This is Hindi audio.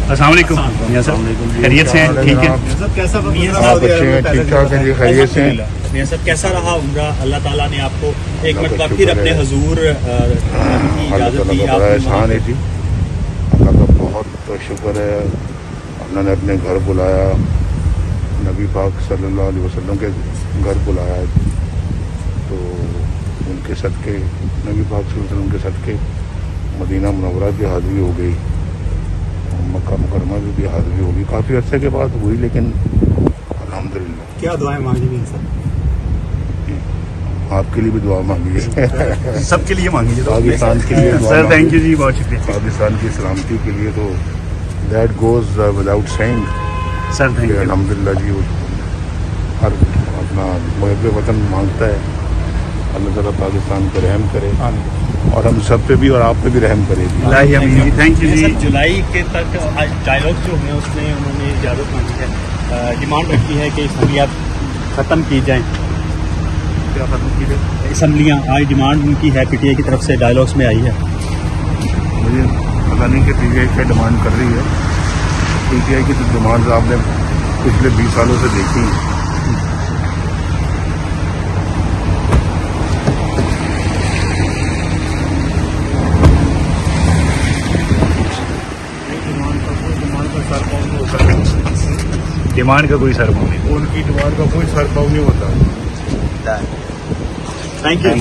अस्सलाम वालेकुम मियां साहब, खैरियत से हैं? ठीक है कैसा ठीक ठाक है जी, खैरियत से हैं। मियां साहब कैसा रहा उम्रा? अल्लाह ताला ने आपको एक मरतबा फिर अपने हुजूर की इजाज़त दी, बड़ा एहसान है जी, अल्लाह का बहुत शुक्र है। अल्लाह ने अपने घर बुलाया, नबी पाक सल्लल्लाहु अलैहि वसल्लम के घर बुलाया, तो उनके सदके, नबी पाक सल्लल्लाहु अलैहि वसल्लम के सदके मदीना मुनव्वरा की हाज़िरी हो गई, मक्का मुकरमा में भी हाज़िरी होगी। काफ़ी अर्से के बाद हुई, लेकिन अल्हम्दुलिल्लाह। क्या दुआएं मांगी मियां साहब? आपके लिए भी दुआ मांगी है, सबके लिए मांगी पाकिस्तान के लिए दुआ सर। थैंक मांगी। यू जी, बहुत शुक्रिया पाकिस्तान की सलामती के लिए तो that goes without saying sir. Thank you. अल्हम्दुलिल्लाह जी, हर अपना मुहब्बे वतन मांगता है, अल्लाह ताला पाकिस्तान पर रहम करे और हम सब पे भी और आप पे भी रहम करे। थैंक यू जी। जुलाई के तक डायलॉग जो हैं उसमें उन्होंने इजाज़त मांगी है, डिमांड रखी है कि असम्बलियाँ ख़त्म की जाएँ। क्या खत्म की जाए? असम्बलियाँ आज डिमांड उनकी है, पीटीआई की तरफ से डायलॉग्स में आई है। मुझे पता नहीं कि पीटीआई क्या डिमांड कर रही है। पीटीआई की तो डिमांड आपने पिछले 20 सालों से देखी है। डिमांड का कोई सर नहीं, उनकी डिमांड का कोई सर पाव नहीं होता। Thank you.